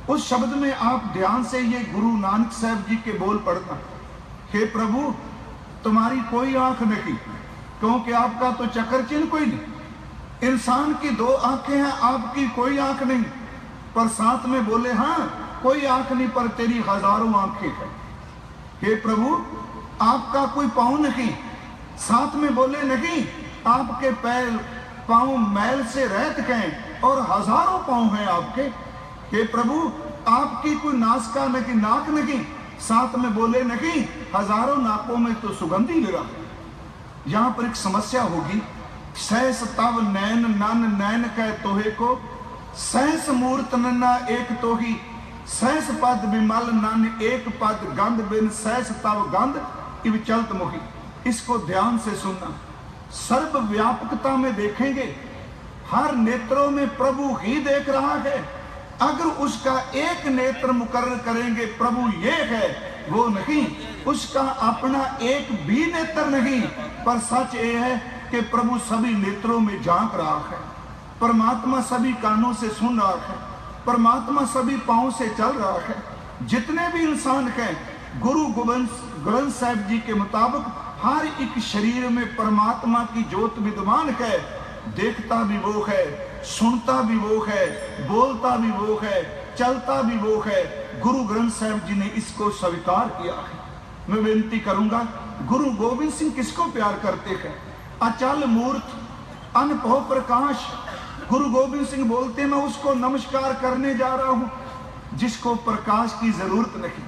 उस शब्द में आप ध्यान से ये गुरु नानक साहब जी के बोल पढ़ना। हे प्रभु, तुम्हारी कोई आंख नहीं, क्योंकि आपका तो चक्र चिन्ह कोई नहीं। इंसान की 2 आंखें हैं, आपकी कोई आंख नहीं। पर साथ में बोले हाँ कोई आंख नहीं, पर तेरी हजारों आंखें हैं। हे प्रभु, आपका कोई पांव नहीं, साथ में बोले नहीं आपके पैर पांव मैल से रहत हैं और हजारों पांव हैं आपके। हे प्रभु, आपकी कोई नासका नहीं, नाक नहीं, साथ में बोले नहीं हजारों नाकों में तो सुगंधी गिरा। यहां पर एक समस्या होगी। सहस तव नैन नन नैन कह तोहे को, सहस मूर्त नन्ना एक तो ही, सहस पद विमल नन एक पद गंध बिन, सहस तव गंध इव चलत मोही। इसको ध्यान से सुनना। सर्व व्यापकता में देखेंगे, हर नेत्रों में प्रभु ही देख रहा है। अगर उसका एक नेत्र मुकर्रर करेंगे प्रभु ये है वो नहीं, उसका अपना एक भी नेत्र नहीं। पर सच ये है कि प्रभु सभी नेत्रों में झांक रहा है। परमात्मा सभी कानों से सुन रहा है, परमात्मा सभी पांवों से चल रहा है। जितने भी इंसान हैं, गुरु गोविंद ग्रंथ साहिब जी के मुताबिक हर एक शरीर में परमात्मा की ज्योत विद्यमान है। देखता भी वो है, सुनता भी वो है, बोलता भी वो है, चलता भी वो है। गुरु ग्रंथ साहिब जी ने इसको स्वीकार किया है। मैं विनती करूंगा, गुरु गोविंद सिंह किसको प्यार करते हैं? अचल मूर्त अनभव प्रकाश। गुरु गोविंद सिंह बोलते मैं उसको नमस्कार करने जा रहा हूं जिसको प्रकाश की जरूरत नहीं।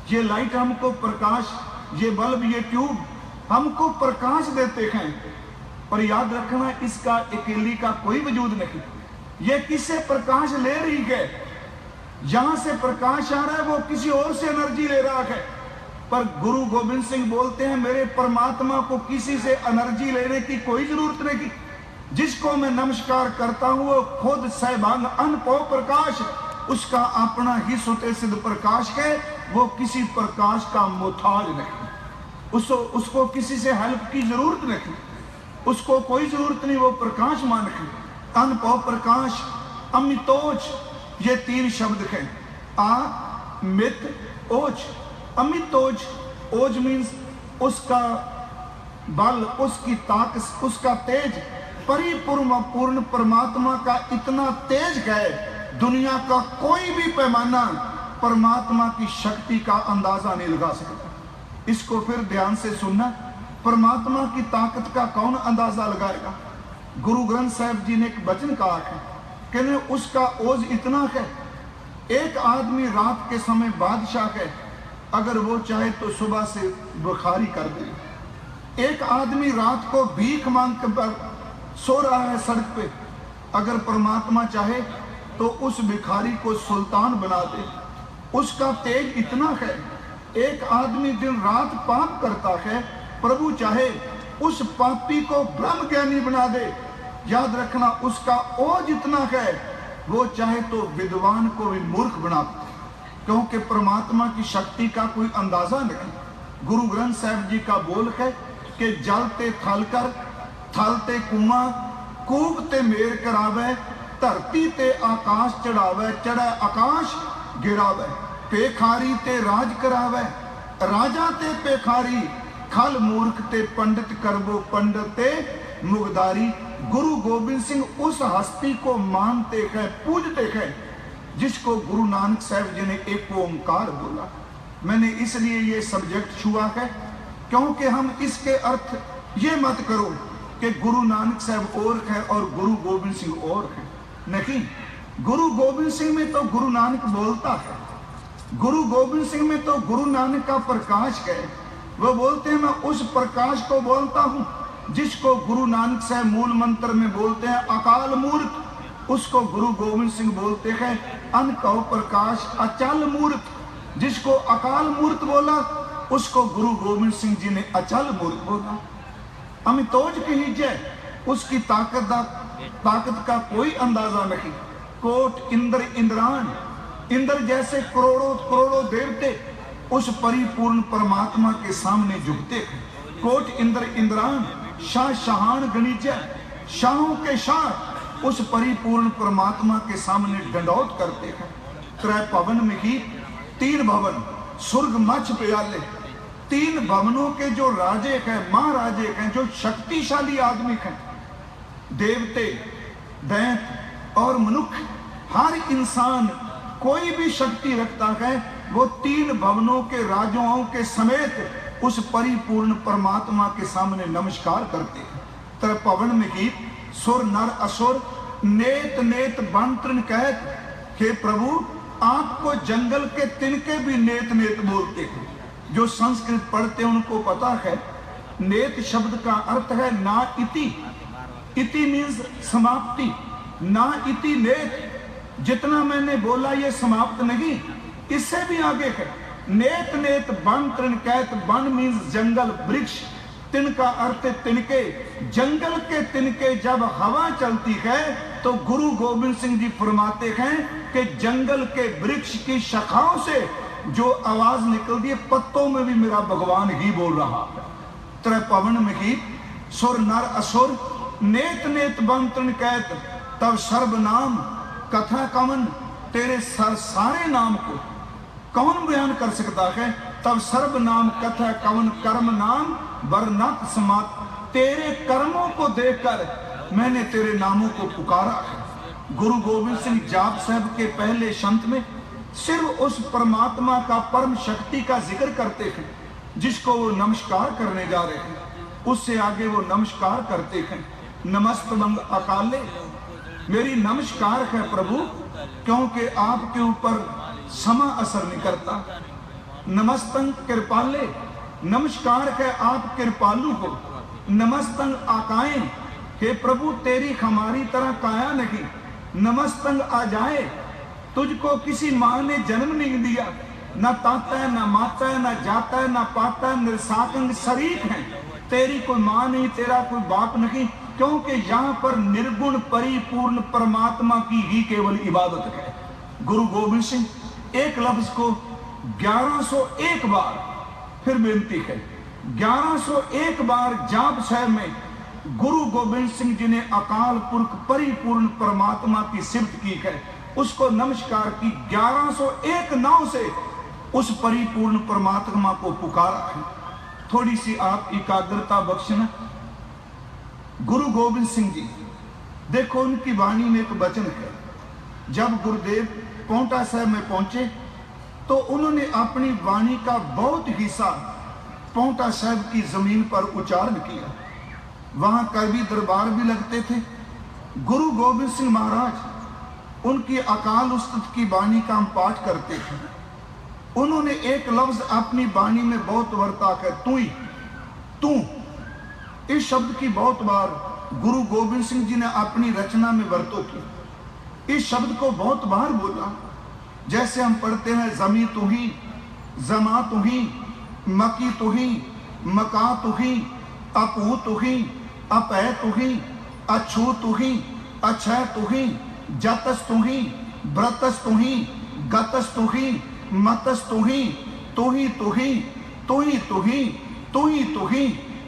ये लाइट हमको प्रकाश, ये बल्ब, ये ट्यूब हमको प्रकाश देते हैं, पर याद रखना इसका अकेली का कोई वजूद नहीं। ये किससे प्रकाश ले रही है? जहां से प्रकाश आ रहा है वो किसी और से एनर्जी ले रहा है। पर गुरु गोविंद सिंह बोलते हैं मेरे परमात्मा को किसी से एनर्जी लेने की कोई जरूरत नहीं। जिसको मैं नमस्कार करता हूं वो खुद सहभाग अनभव प्रकाश, उसका अपना ही सुते सिद्ध प्रकाश है। वो किसी प्रकाश का मोहताज नहीं, उसको किसी से हेल्प की जरूरत नहीं, उसको कोई जरूरत नहीं। वो प्रकाशमान है, अनभव प्रकाश, अमितोज, ये 3 शब्द हैं। अमित ओज। अमितोज, ओज मीन्स उसका बल, उसकी ताकत, उसका तेज। परिपूर्ण परमात्मा का इतना तेज है, दुनिया का कोई भी पैमाना परमात्मा की शक्ति का अंदाजा नहीं लगा सकता। इसको फिर ध्यान से सुनना। परमात्मा की ताकत का कौन अंदाजा लगाएगा? गुरु ग्रंथ साहिब जी ने एक वचन कहा है, कहने उसका ओज इतना है, एक आदमी रात के समय बादशाह है, अगर वो चाहे तो सुबह से बुखारी कर दे। एक आदमी रात को भीख मांग कर सो रहा है सड़क पे, अगर परमात्मा चाहे तो उस भिखारी को सुल्तान बना दे। उसका तेज इतना है। एक आदमी दिन रात पाप करता है, प्रभु चाहे उस पापी को ब्रह्म ज्ञानी बना दे। याद रखना उसका ओज इतना है, वो चाहे तो विद्वान को भी मूर्ख बना दे, क्योंकि परमात्मा की शक्ति का कोई अंदाजा नहीं। गुरु ग्रंथ साहिब जी का बोल है कि जलते थल कर थलते कुआं, कूबते मेर करावे, धरती ते आकाश चढ़ावे, चढ़े आकाश गिरावे, पेखारी ते राज करावे, राजा ते पेखारी, खल मूर्ख ते पंडित करबो पंडित ते मुगदारी। गुरु गोविंद सिंह उस हस्ती को मानते हैं, पूजते हैं, जिसको गुरु नानक साहब जी ने एक ओंकार बोला। मैंने इसलिए ये सब्जेक्ट छुआ है क्योंकि हम इसके अर्थ ये मत करो कि गुरु नानक साहब और है और गुरु गोविंद सिंह और है। नहीं, गुरु गोविंद सिंह में तो गुरु नानक बोलता है, गुरु गोविंद सिंह में तो गुरु नानक का प्रकाश है। वो बोलते हैं मैं उस प्रकाश को बोलता हूँ जिसको गुरु नानक साहब मूल मंत्र में बोलते हैं अकाल मूर्त, उसको गुरु गोविंद सिंह बोलते हैं अनकव प्रकाश अचल मूर्त। जिसको अकाल मूर्त बोला उसको गुरु गोविंद सिंह जी ने अचल मूर्त बोला। अमितोज की जय, उसकी ताकत का कोई अंदाजा नहीं। कोट इंद्र इंद्रान, इंद्र जैसे करोड़ों करोड़ों देवते उस परिपूर्ण परमात्मा के सामने झुकते हैं। कोट इंद्र इंद्रान, शाह शाहान गणिजय, शाहों के शाह उस परिपूर्ण परमात्मा के सामने दंडौत करते हैं। त्रय पवन में ही 3 भवन, स्वर्ग मछ प्याले, 3 भवनों के जो राजे हैं, महाराजे हैं, जो शक्तिशाली आदमी हैं, देवते, दैत्य और मनुष्य, हर इंसान कोई भी शक्ति रखता है, वो 3 भवनों के राजाओं के समेत उस परिपूर्ण परमात्मा के सामने नमस्कार करते हैं। त्रय पवन में ही सुर नर असुर नेत नेत बन तृण कहत, हे प्रभु आपको जंगल के तिनके भी नेत नेत बोलते हैं। जो संस्कृत पढ़ते हैं उनको पता है, नेत शब्द का अर्थ है ना इति, इति मीन्स समाप्ति, ना इति नेत, जितना मैंने बोला ये समाप्त नहीं, इससे भी आगे है। नेत नेत बन तृण कहत, बन मीन्स जंगल वृक्ष, तिन का अर्थ तिनके, जंगल के तिनके जब हवा चलती है तो गुरु गोविंद सिंह जी फरमाते हैं कि जंगल के वृक्ष की शाखाओं से जो आवाज निकलती है, पत्तों में भी मेरा भगवान ही बोल रहा है। त्रय पवन में ही सुर नर असुर नेत नेत बन तृण कहत, तब सर्वनाम कथा कवन, तेरे सारे नाम को कौन बयान कर सकता है। तब सर्वनाम कथा कवन, कर्म नाम वर्णत समात, तेरे कर्मों को देखकर मैंने तेरे नामों को पुकारा है। गुरु गोविंद सिंह जाप साहब के पहले संत में सिर्फ उस परमात्मा का परम शक्ति का जिक्र करते हैं जिसको वो नमस्कार करने जा रहे हैं। उससे आगे वो नमस्कार करते हैं, नमस्तवंग अकाले, मेरी नमस्कार है प्रभु क्योंकि आपके ऊपर समा असर नहीं करता। नमस्तंग कृपाले, नमस्कार है आप कृपालु हो। नमस्तंग आकाए, हे प्रभु तेरी हमारी तरह काया नहीं। नमस्तंग आ जाए, तुझको किसी माँ ने जन्म नहीं दिया, ना ताता है, ना माता है, ना जाता है, ना पाता है, निर्साकंग शरीक है। तेरी कोई माँ नहीं, तेरा कोई बाप नहीं, क्योंकि यहाँ पर निर्गुण परिपूर्ण परमात्मा की ही केवल इबादत है। गुरु गोविंद सिंह एक लफ्ज को 1101 बार, फिर बेनती है 1101 बार जाप साहब में गुरु गोविंद सिंह जी ने अकाल पुरख परिपूर्ण परमात्मा की सिफत की है, उसको नमस्कार की 1101 नाव से उस परिपूर्ण परमात्मा को पुकारा है। थोड़ी सी आप एकाग्रता बख्शना। गुरु गोविंद सिंह जी, देखो उनकी वाणी में एक वचन है, जब गुरुदेव पोंटा साहब में पहुंचे तो उन्होंने अपनी वाणी का बहुत हिस्सा पोंटा साहब की जमीन पर उच्चारण किया। वहां कवि दरबार भी लगते थे। गुरु गोविंद सिंह महाराज उनकी अकाल उस्तत की वाणी का हम पाठ करते थे। उन्होंने एक लफ्ज अपनी वाणी में बहुत वर्ता है, तू ही, तू। इस शब्द की बहुत बार गुरु गोविंद सिंह जी ने अपनी रचना में वरतो की। इस शब्द को बहुत बार बोला। जैसे हम पढ़ते हैं, जमी तू ही, जमा तू ही, मकी तू ही, मका तू ही, अपू तू ही, अपह तू ही, अछू तू ही, अछय तू ही, जतस तू ही, व्रतस तू ही, गतस तू ही, मतस तू ही, तू ही तू ही, तू ही तू ही, तू ही तू ही,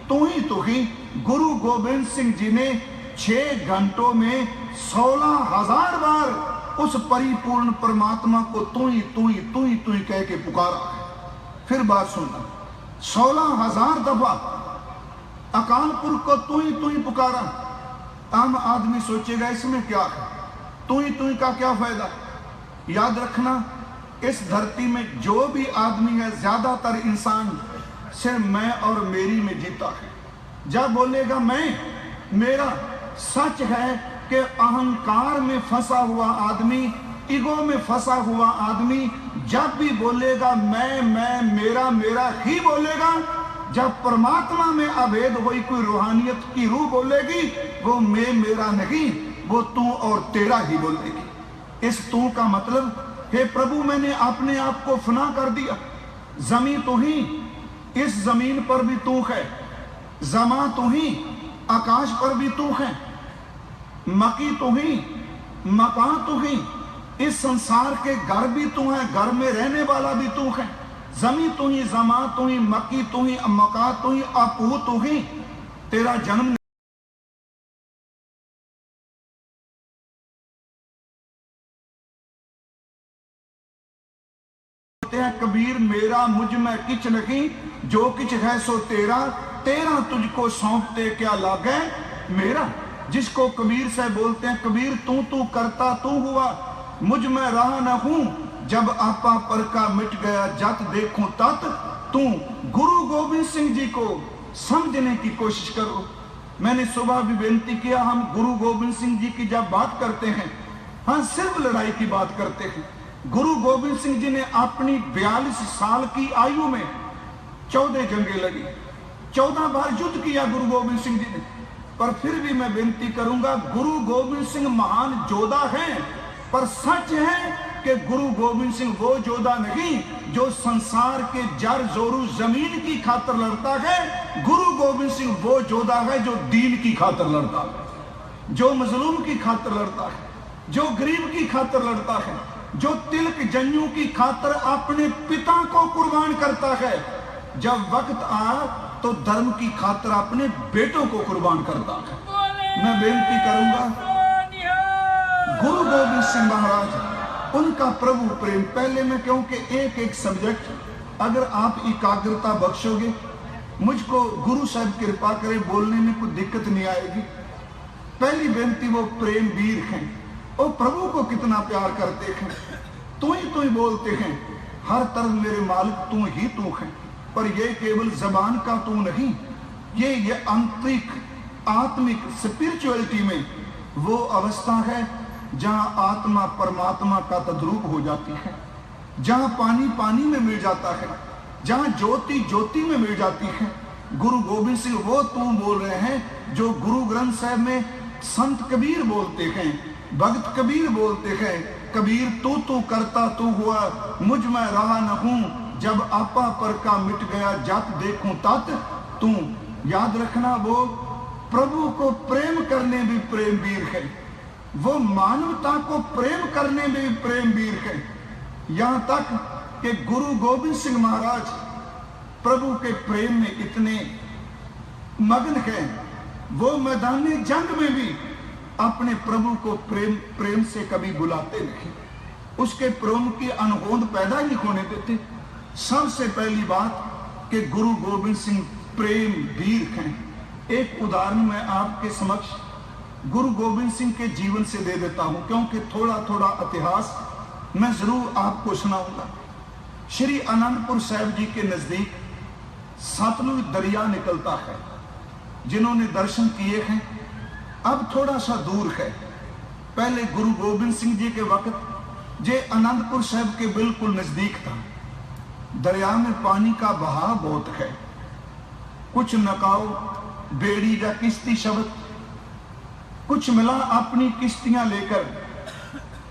तू ही तू ही। गुरु गोविंद सिंह जी ने 6 घंटों में 16,000 बार उस परिपूर्ण परमात्मा को तू ही तू ही तू ही तू ही कह के पुकारा। फिर बात सुनना, 16,000 दफा अकाल पुरख को तू ही पुकारा। आम आदमी सोचेगा इसमें क्या है, तू ही का क्या फायदा। याद रखना, इस धरती में जो भी आदमी है, ज्यादातर इंसान सिर्फ मैं और मेरी में जीता है। जब बोलेगा मैं, मेरा, सच है कि अहंकार में फंसा हुआ आदमी, ईगो में फंसा हुआ आदमी जब भी बोलेगा मैं मेरा ही बोलेगा। जब परमात्मा में अभेद हुई कोई रूहानियत की रूह बोलेगी, वो मैं मेरा नहीं, वो तू और तेरा ही बोलेगी। इस तू का मतलब, हे प्रभु मैंने अपने आप को फना कर दिया। जमी तू ही, इस जमीन पर भी तू है। जमा तू ही, आकाश पर भी तू है। मकी तू ही, मका तू ही, इस संसार के घर भी तू है, घर में रहने वाला भी तू है। जमी तू ही, जमा तू ही, मकी तू ही, मका तू ही, अपू तू ही। तेरा जन्म कबीर मेरा मुझ में किच नहीं, जो किच है सो तेरा, तेरा तुझको सौंपते क्या लागे मेरा। जिसको कबीर से बोलते हैं कबीर तू तू करता तू हुआ, मुझ में रहा न हूं, जब आपा पर का मिट गया जत देखूं तत तू। गुरु गोविंद सिंह जी को समझने की कोशिश करो। मैंने सुबह भी बेनती किया, हम गुरु गोविंद सिंह जी की जब बात करते हैं, हाँ सिर्फ लड़ाई की बात करते हैं। गुरु गोविंद सिंह जी ने अपनी 42 साल की आयु में 14 जंगें लड़ी, 14 बार युद्ध किया गुरु गोविंद सिंह जी ने। पर फिर भी मैं बेनती करूंगा, गुरु गोविंद सिंह महान योद्धा हैं, पर सच है कि गुरु गोविंद सिंह वो योद्धा नहीं जो संसार के जर जोरू जमीन की खातर लड़ता है। गुरु गोविंद सिंह वो योद्धा है जो दीन की खातर लड़ता है, जो मजलूम की खातर लड़ता है, जो गरीब की खातर लड़ता है, जो तिलक जन्यू की खातर अपने पिता को कुर्बान करता है। जब वक्त आया तो धर्म की खातर अपने बेटों को कुर्बान करता है। मैं बेनती करूंगा, गुरु गोविंद सिंह महाराज, उनका प्रभु प्रेम। पहले मैं कहूं कि एक एक सब्जेक्ट अगर आप एकाग्रता बख्शोगे, मुझको गुरु साहब कृपा करे, बोलने में कोई दिक्कत नहीं आएगी। पहली बेनती, वो प्रेम वीर हैं, वो प्रभु को कितना प्यार करते हैं। तू ही बोलते हैं, हर तरफ मेरे मालिक तू ही तू है। पर ये केवल जबान का तू नहीं, ये आंतरिक आत्मिक स्पिरिचुअलिटी में वो अवस्था है जहां आत्मा परमात्मा का तद्रूप हो जाती है, जहां पानी पानी में मिल जाता है, जहां ज्योति ज्योति में मिल जाती है। गुरु गोविंद सिंह वो तू बोल रहे हैं जो गुरु ग्रंथ साहब में संत कबीर बोलते हैं, भक्त कबीर बोलते हैं। कबीर तू तू करता तू हुआ, मुझ में रहा न हूं, जब आपा पर का मिट गया जत देखूं तत तू। याद रखना, वो प्रभु को प्रेम करने भी प्रेम वीर है, वो मानवता को प्रेम करने में भी प्रेम वीर है। यहां तक कि गुरु गोविंद सिंह महाराज प्रभु के प्रेम में इतने मग्न हैं, वो मैदान जंग में भी अपने प्रभु को प्रेम से कभी बुलाते नहीं, उसके प्रेम की अनहोंद पैदा ही होने देते। सबसे पहली बात कि गुरु गोविंद सिंह प्रेम वीर हैं। एक उदाहरण मैं आपके समक्ष गुरु गोविंद सिंह के जीवन से दे देता हूं, क्योंकि थोड़ा थोड़ा इतिहास मैं जरूर आपको सुनाऊंगा। श्री आनंदपुर साहिब जी के नजदीक सतलुज दरिया निकलता है, जिन्होंने दर्शन किए हैं। अब थोड़ा सा दूर है, पहले गुरु गोविंद सिंह जी के वक्त जे आनंदपुर साहिब के बिल्कुल नजदीक था। दरिया में पानी का बहाव बहुत है, कुछ नकाओ बेड़ी या किश्ती शब्द, कुछ मिला अपनी किश्तियां लेकर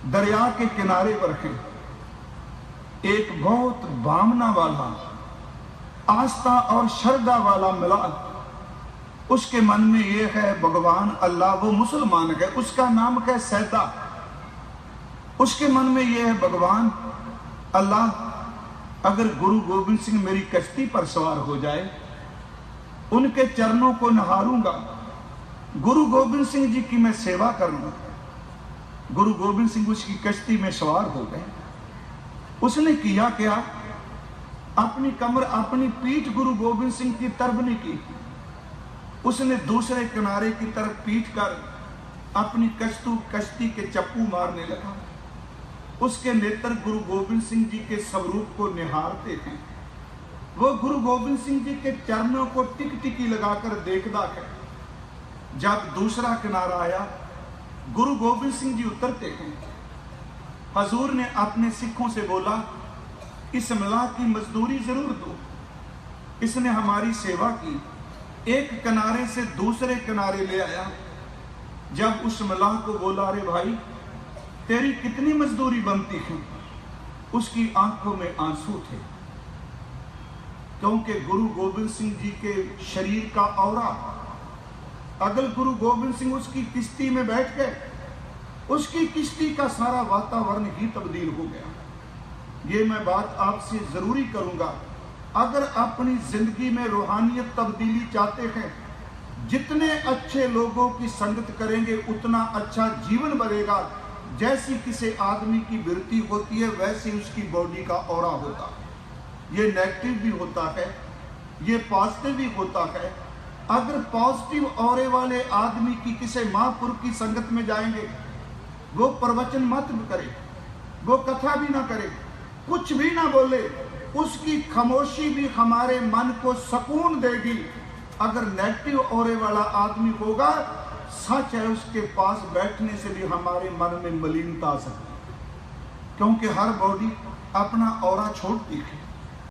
दरिया के किनारे पर है। एक बहुत भावना वाला, आस्था और श्रद्धा वाला मिला, उसके मन में यह है भगवान अल्लाह, वो मुसलमान है, उसका नाम है सैदा। उसके मन में यह है भगवान अल्लाह, अगर गुरु गोविंद सिंह मेरी कश्ती पर सवार हो जाए, उनके चरणों को निहारूंगा, गुरु गोविंद सिंह जी की मैं सेवा करूंगा। गुरु गोविंद सिंह उसकी कश्ती में सवार हो गए। उसने किया क्या, अपनी कमर अपनी पीठ गुरु गोविंद सिंह की तरफ नहीं की, उसने दूसरे किनारे की तरफ पीट कर अपनी कश्ती के चप्पू मारने लगा। उसके नेत्र गुरु गोविंद सिंह जी के स्वरूप को निहारते हैं। वो गुरु गोविंद सिंह जी के चरणों को टिक टिकी लगाकर देखता है। जब दूसरा किनारा आया, गुरु गोविंद सिंह जी उतरते हैं। हजूर ने अपने सिखों से बोला, इस मलाह की मजदूरी जरूर दो, इसने हमारी सेवा की। एक किनारे से दूसरे किनारे ले आया। जब उस मलाह को बोला, अरे भाई तेरी कितनी मजदूरी बनती है, उसकी आंखों में आंसू थे, क्योंकि गुरु गोविंद सिंह जी के शरीर का औरा, अगर गुरु गोविंद सिंह उसकी किश्ती में बैठ गए, उसकी किश्ती का सारा वातावरण ही तब्दील हो गया। ये मैं बात आपसे ज़रूरी करूँगा, अगर अपनी ज़िंदगी में रूहानियत तब्दीली चाहते हैं, जितने अच्छे लोगों की संगत करेंगे उतना अच्छा जीवन बढ़ेगा। जैसी किसी आदमी की वृत्ति होती है वैसे उसकी बॉडी का ऑरा होता है। ये नेगेटिव भी होता है, ये पॉजिटिव भी होता है। अगर पॉजिटिव ऑरे वाले आदमी की किसी महापुरुष की संगत में जाएंगे, वो प्रवचन मत करे, वो कथा भी ना करे, कुछ भी ना बोले, उसकी खामोशी भी हमारे मन को सुकून देगी। अगर नेगेटिव ऑरे वाला आदमी होगा, सच है उसके पास बैठने से भी हमारे मन में मलिनता आ सकती है, क्योंकि हर बॉडी अपना ऑरा छोड़ती है।